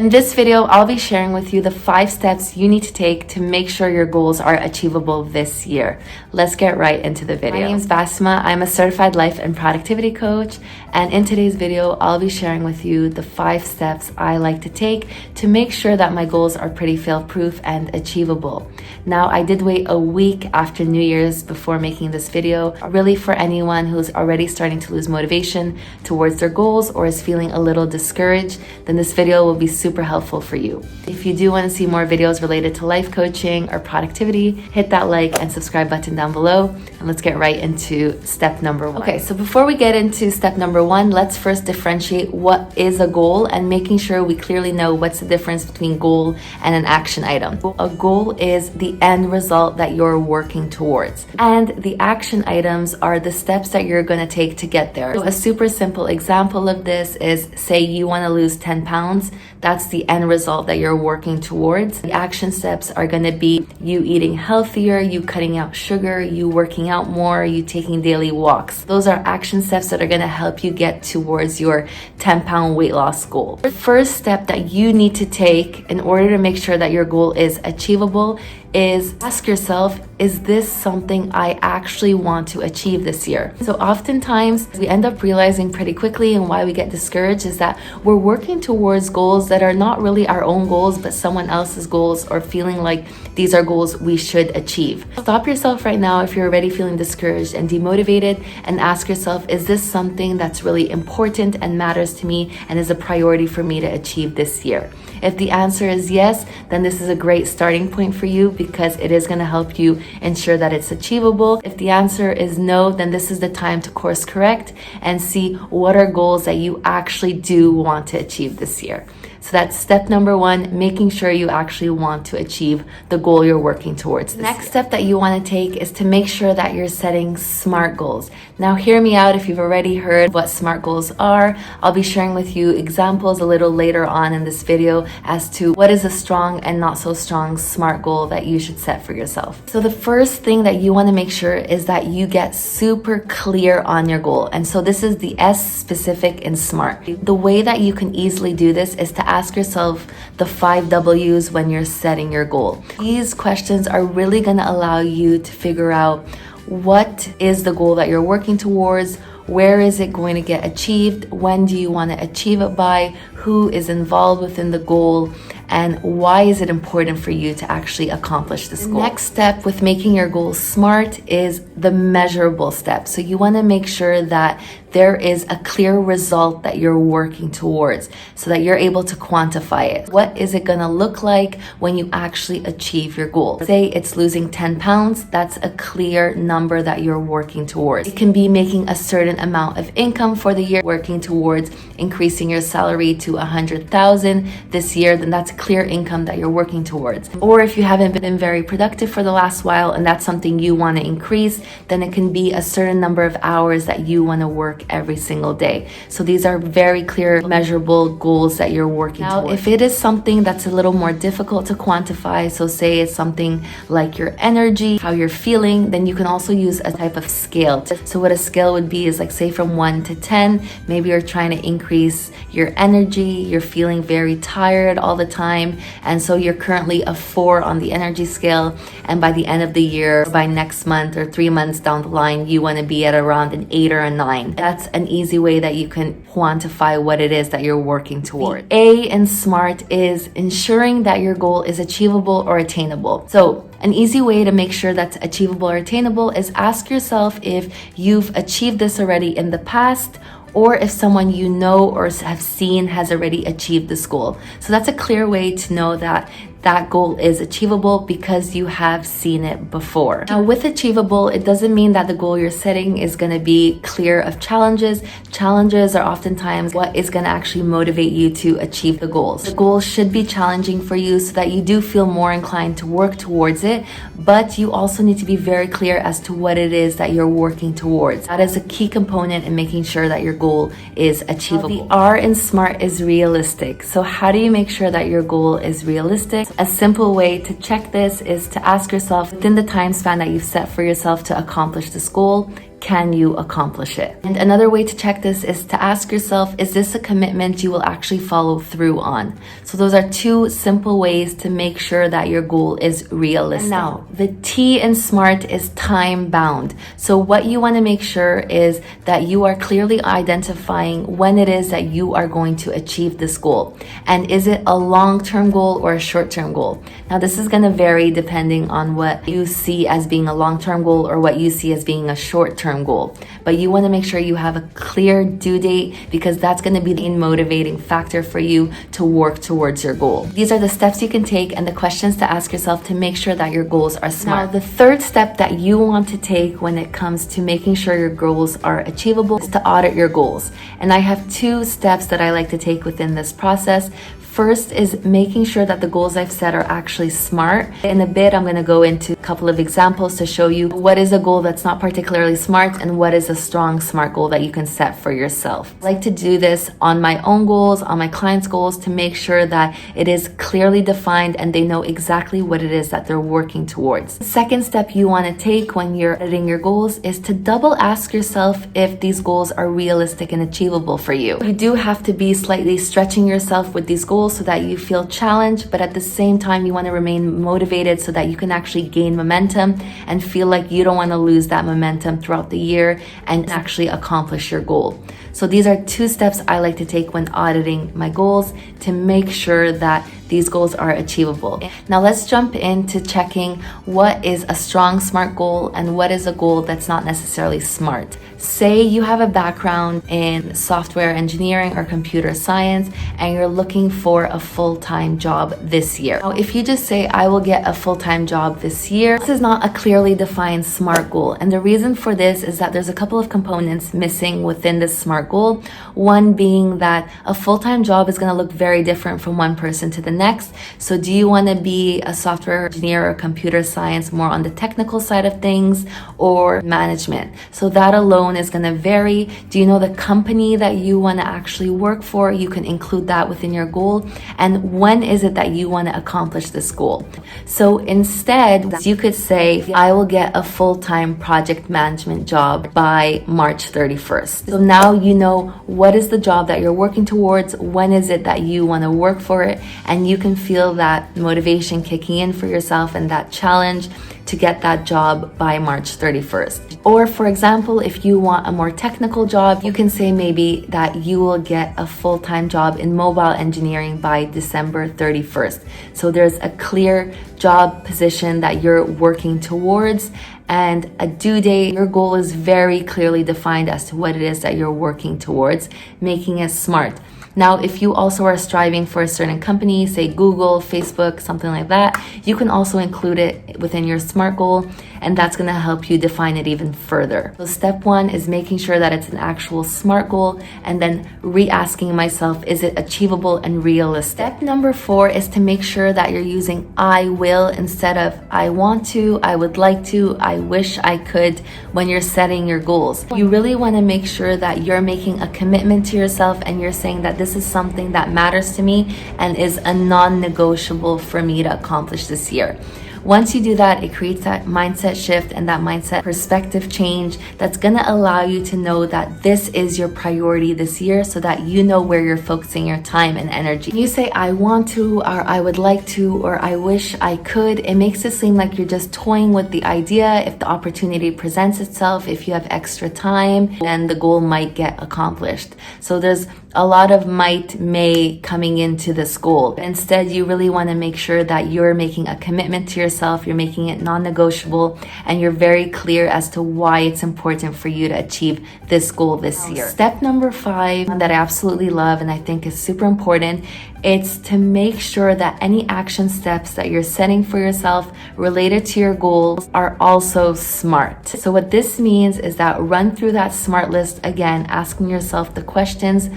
In this video, I'll be sharing with you the 5 steps you need to take to make sure your goals are achievable this year. Let's get right into the video. My name is Bassima. I'm a certified life and productivity coach, and in today's video, I'll be sharing with you the 5 steps I like to take to make sure that my goals are pretty fail-proof and achievable. Now, I did wait a week after New Year's before making this video, really for anyone who's already starting to lose motivation towards their goals or is feeling a little discouraged, then this video will be super helpful for you. If you do want to see more videos related to life coaching or productivity, hit that like and subscribe button down below, and let's get right into step number 1. Okay, so before we get into step number 1, let's first differentiate what is a goal and making sure we clearly know what's the difference between goal and an action item. A goal is the end result that you're working towards, and the action items are the steps that you're going to take to get there. So a super simple example of this is, say you want to lose 10 pounds. That's the end result that you're working towards. The action steps are going to be you eating healthier, you cutting out sugar, you working out more, you taking daily walks. Those are action steps that are going to help you get towards your 10-pound weight loss goal. The first step that you need to take in order to make sure that your goal is achievable is ask yourself, is this something I actually want to achieve this year? So oftentimes we end up realizing pretty quickly, and why we get discouraged is that we're working towards goals that are not really our own goals, but someone else's goals, or feeling like these are goals we should achieve. Stop yourself right now if you're already feeling discouraged and demotivated, and ask yourself, is this something that's really important and matters to me and is a priority for me to achieve this year? If the answer is yes, then this is a great starting point for you, because it is going to help you ensure that it's achievable. If the answer is no, then this is the time to course correct and see what are goals that you actually do want to achieve this year. So that's step number 1, making sure you actually want to achieve the goal you're working towards. The next step that you want to take is to make sure that you're setting SMART goals. Now, hear me out if you've already heard what SMART goals are. I'll be sharing with you examples a little later on in this video as to what is a strong and not so strong SMART goal that you should set for yourself. So the first thing that you want to make sure is that you get super clear on your goal. And so this is the S specific in SMART. The way that you can easily do this is to ask yourself the 5 W's when you're setting your goal. These questions are really going to allow you to figure out what is the goal that you're working towards, where is it going to get achieved, when do you want to achieve it by, who is involved within the goal, and why is it important for you to actually accomplish this goal. The next step with making your goals SMART is the measurable step. So you want to make sure that there is a clear result that you're working towards so that you're able to quantify it. What is it going to look like when you actually achieve your goal? Say it's losing 10 pounds, that's a clear number that you're working towards. It can be making a certain amount of income for the year, working towards increasing your salary to 100,000 this year, then that's a clear income that you're working towards. Or if you haven't been very productive for the last while and that's something you want to increase, then it can be a certain number of hours that you want to work every single day. So these are very clear, measurable goals that you're working towards. Now, if it is something that's a little more difficult to quantify, so say it's something like your energy, how you're feeling, then you can also use a type of scale. So what a scale would be is, like, say from 1 to 10, maybe you're trying to increase your energy, you're feeling very tired all the time, and so you're currently a 4 on the energy scale, and by the end of the year, by next month or 3 months down the line, you want to be at around an 8 or a 9. That's an easy way that you can quantify what it is that you're working toward. The A in SMART is ensuring that your goal is achievable or attainable. So an easy way to make sure that's achievable or attainable is ask yourself if you've achieved this already in the past, or if someone you know or have seen has already achieved this goal. So that's a clear way to know that that goal is achievable because you have seen it before. Now, with achievable, it doesn't mean that the goal you're setting is going to be clear of challenges. Challenges are oftentimes what is going to actually motivate you to achieve the goals. The goal should be challenging for you so that you do feel more inclined to work towards it, but you also need to be very clear as to what it is that you're working towards. That is a key component in making sure that your goal is achievable. The R in SMART is realistic. So how do you make sure that your goal is realistic? A simple way to check this is to ask yourself, within the time span that you've set for yourself to accomplish this goal, can you accomplish it? And another way to check this is to ask yourself, is this a commitment you will actually follow through on? So those are two simple ways to make sure that your goal is realistic. And now, the T in SMART is time bound. So what you want to make sure is that you are clearly identifying when it is that you are going to achieve this goal. And is it a long-term goal or a short-term goal? Now, this is going to vary depending on what you see as being a long-term goal or what you see as being a short-term goal. But you want to make sure you have a clear due date, because that's going to be the motivating factor for you to work towards your goal. These are the steps you can take and the questions to ask yourself to make sure that your goals are smart. Now, the third step that you want to take when it comes to making sure your goals are achievable is to audit your goals. And I have two steps that I like to take within this process. First is making sure that the goals I've set are actually smart. In a bit, I'm going to go into a couple of examples to show you what is a goal that's not particularly smart and what is a strong, smart goal that you can set for yourself. I like to do this on my own goals, on my clients' goals, to make sure that it is clearly defined and they know exactly what it is that they're working towards. The second step you want to take when you're editing your goals is to double ask yourself if these goals are realistic and achievable for you. You do have to be slightly stretching yourself with these goals so that you feel challenged, but at the same time you want to remain motivated so that you can actually gain momentum and feel like you don't want to lose that momentum throughout the year and actually accomplish your goal. So these are two steps I like to take when auditing my goals to make sure that these goals are achievable. Now let's jump into checking what is a strong, smart goal and what is a goal that's not necessarily smart. Say you have a background in software engineering or computer science and you're looking for a full-time job this year. Now, if you just say, I will get a full-time job this year, this is not a clearly defined SMART goal. And the reason for this is that there's a couple of components missing within this SMART goal. One being that a full-time job is going to look very different from one person to the next. So do you want to be a software engineer or computer science more on the technical side of things or management? So that alone is going to vary. Do you know the company that you want to actually work for? You can include that within your goal. And when is it that you want to accomplish this goal? So instead, you could say, I will get a full-time project management job by March 31st. So now you know what is the job that you're working towards, when is it that you want to work for it, and you can feel that motivation kicking in for yourself and that challenge to get that job by March 31st. Or for example, if you want a more technical job, you can say maybe that you will get a full-time job in mobile engineering by December 31st. So there's a clear job position that you're working towards and a due date. Your goal is very clearly defined as to what it is that you're working towards, making it smart. Now, if you also are striving for a certain company, say Google, Facebook, something like that, you can also include it within your SMART goal, and that's going to help you define it even further. So step one is making sure that it's an actual SMART goal, and then re-asking myself, is it achievable and realistic? Step number 4 is to make sure that you're using I will instead of I want to, I would like to, I wish I could when you're setting your goals. You really want to make sure that you're making a commitment to yourself and you're saying that this is something that matters to me and is a non-negotiable for me to accomplish this year. Once you do that, it creates that mindset shift and that mindset perspective change that's going to allow you to know that this is your priority this year so that you know where you're focusing your time and energy. When you say, I want to, or I would like to, or I wish I could, it makes it seem like you're just toying with the idea. If the opportunity presents itself, if you have extra time, then the goal might get accomplished. So there's a lot of may coming into this goal. Instead, you really want to make sure that you're making a commitment to yourself, you're making it non-negotiable, and you're very clear as to why it's important for you to achieve this goal this year. Step number 5 that I absolutely love and I think is super important, it's to make sure that any action steps that you're setting for yourself related to your goals are also SMART. So what this means is that run through that SMART list again, asking yourself the questions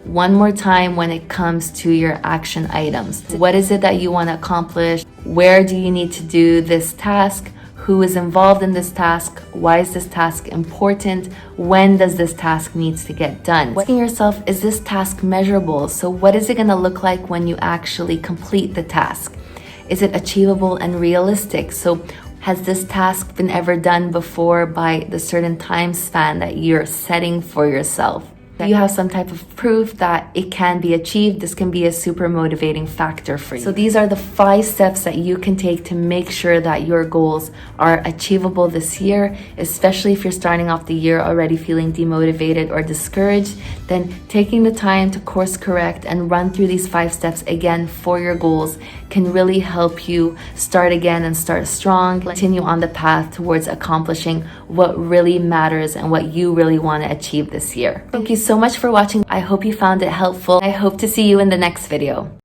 one more time when it comes to your action items. What is it that you want to accomplish? Where do you need to do this task? Who is involved in this task? Why is this task important? When does this task needs to get done? Asking yourself, is this task measurable? So what is it going to look like when you actually complete the task? Is it achievable and realistic? So Has this task been ever done before by the certain time span that you're setting for yourself? If you have some type of proof that it can be achieved, this can be a super motivating factor for you. So these are the 5 steps that you can take to make sure that your goals are achievable this year, especially if you're starting off the year already feeling demotivated or discouraged. Then taking the time to course correct and run through these 5 steps again for your goals can really help you start again and start strong, continue on the path towards accomplishing what really matters and what you really want to achieve this year. Thank you so much for watching. I hope you found it helpful. I hope to see you in the next video.